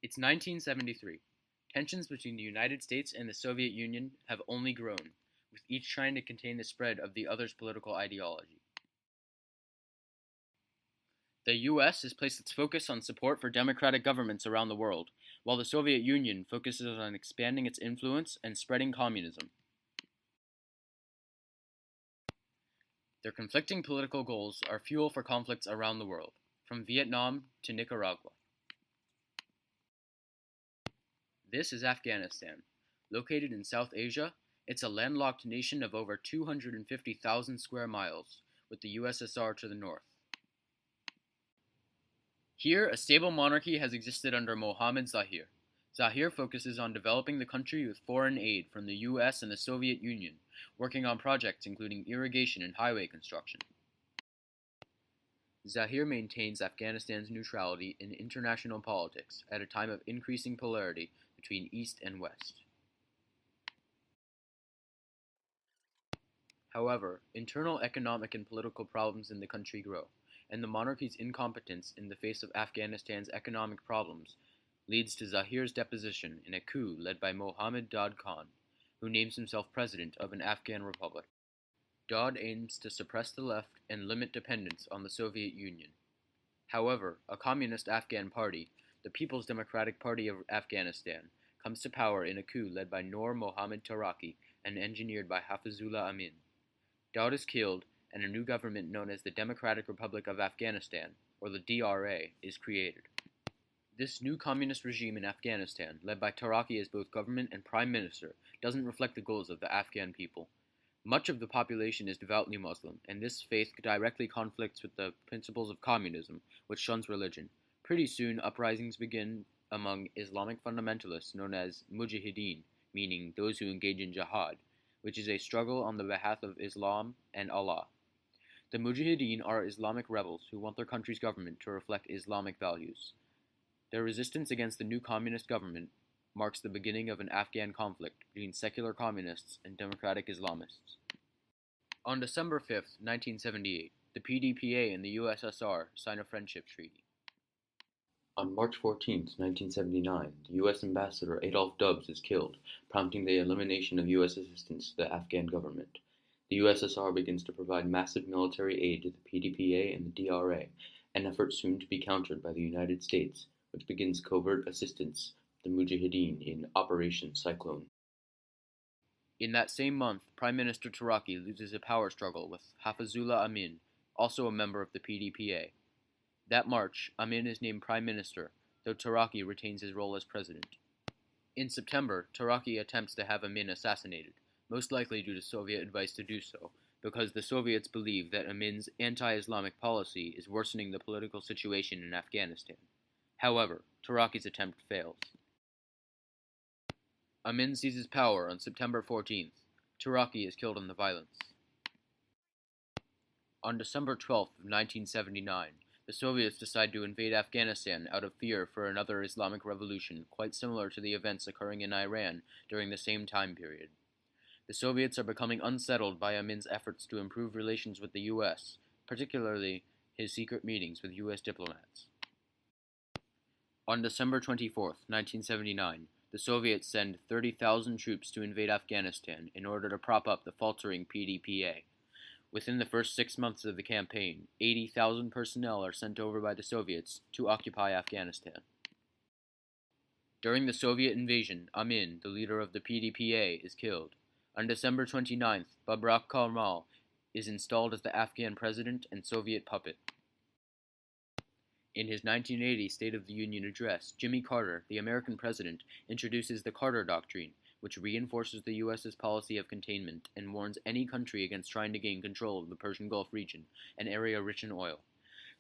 It's 1973. Tensions between the United States and the Soviet Union have only grown, with each trying to contain the spread of the other's political ideology. The US has placed its focus on support for democratic governments around the world, while the Soviet Union focuses on expanding its influence and spreading communism. Their conflicting political goals are fuel for conflicts around the world, from Vietnam to Nicaragua. This is Afghanistan. Located in South Asia, it's a landlocked nation of over 250,000 square miles, with the USSR to the north. Here, a stable monarchy has existed under Mohammad Zahir. Zahir focuses on developing the country with foreign aid from the US and the Soviet Union, working on projects including irrigation and highway construction. Zahir maintains Afghanistan's neutrality in international politics at a time of increasing polarity between East and West. However, internal economic and political problems in the country grow, and the monarchy's incompetence in the face of Afghanistan's economic problems leads to Zahir's deposition in a coup led by Mohammad Dad Khan, who names himself president of an Afghan republic. Dad aims to suppress the left and limit dependence on the Soviet Union. However, a communist Afghan party, the People's Democratic Party of Afghanistan, comes to power in a coup led by Noor Mohammad Taraki and engineered by Hafizullah Amin. Dad is killed, and a new government known as the Democratic Republic of Afghanistan, or the DRA, is created. This new communist regime in Afghanistan, led by Taraki as both government and prime minister, doesn't reflect the goals of the Afghan people. Much of the population is devoutly Muslim, and this faith directly conflicts with the principles of communism, which shuns religion. Pretty soon, uprisings begin among Islamic fundamentalists known as mujahideen, meaning those who engage in jihad, which is a struggle on the behalf of Islam and Allah. The mujahideen are Islamic rebels who want their country's government to reflect Islamic values. Their resistance against the new communist government marks the beginning of an Afghan conflict between secular communists and democratic Islamists. On December 5, 1978, the PDPA and the USSR sign a friendship treaty. On March 14, 1979, the U.S. Ambassador Adolph Dubs is killed, prompting the elimination of U.S. assistance to the Afghan government. The USSR begins to provide massive military aid to the PDPA and the DRA, an effort soon to be countered by the United States, which begins covert assistance to the Mujahideen in Operation Cyclone. In that same month, Prime Minister Taraki loses a power struggle with Hafizullah Amin, also a member of the PDPA. That March, Amin is named Prime Minister, though Taraki retains his role as President. In September, Taraki attempts to have Amin assassinated, most likely due to Soviet advice to do so, because the Soviets believe that Amin's anti-Islamic policy is worsening the political situation in Afghanistan. However, Taraki's attempt fails. Amin seizes power on September 14th. Taraki is killed in the violence. On December 12th of 1979, the Soviets decide to invade Afghanistan out of fear for another Islamic revolution quite similar to the events occurring in Iran during the same time period. The Soviets are becoming unsettled by Amin's efforts to improve relations with the U.S., particularly his secret meetings with U.S. diplomats. On December 24, 1979, the Soviets send 30,000 troops to invade Afghanistan in order to prop up the faltering PDPA. Within the first 6 months of the campaign, 80,000 personnel are sent over by the Soviets to occupy Afghanistan. During the Soviet invasion, Amin, the leader of the PDPA, is killed. On December 29th, Babrak Karmal is installed as the Afghan president and Soviet puppet. In his 1980 State of the Union address, Jimmy Carter, the American president, introduces the Carter Doctrine, which reinforces the U.S.'s policy of containment and warns any country against trying to gain control of the Persian Gulf region, an area rich in oil.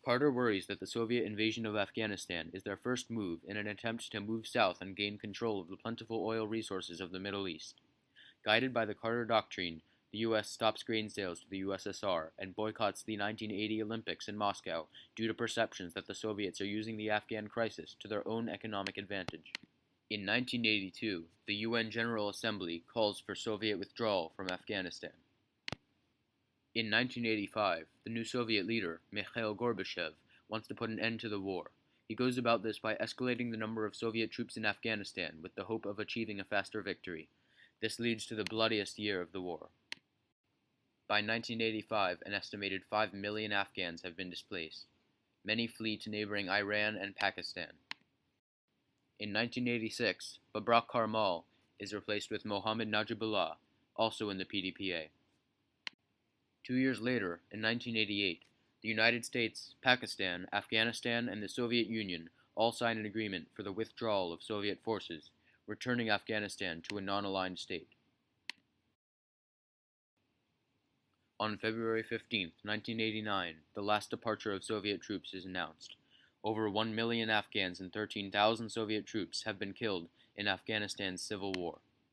Carter worries that the Soviet invasion of Afghanistan is their first move in an attempt to move south and gain control of the plentiful oil resources of the Middle East. Guided by the Carter Doctrine, the U.S. stops grain sales to the USSR and boycotts the 1980 Olympics in Moscow due to perceptions that the Soviets are using the Afghan crisis to their own economic advantage. In 1982, the UN General Assembly calls for Soviet withdrawal from Afghanistan. In 1985, the new Soviet leader, Mikhail Gorbachev, wants to put an end to the war. He goes about this by escalating the number of Soviet troops in Afghanistan with the hope of achieving a faster victory. This leads to the bloodiest year of the war. By 1985, an estimated 5 million Afghans have been displaced. Many flee to neighboring Iran and Pakistan. In 1986, Babrak Karmal is replaced with Mohammad Najibullah, also in the PDPA. 2 years later, in 1988, the United States, Pakistan, Afghanistan, and the Soviet Union all signed an agreement for the withdrawal of Soviet forces, returning Afghanistan to a non-aligned state. On February 15, 1989, the last departure of Soviet troops is announced. Over 1 million Afghans and 13,000 Soviet troops have been killed in Afghanistan's civil war.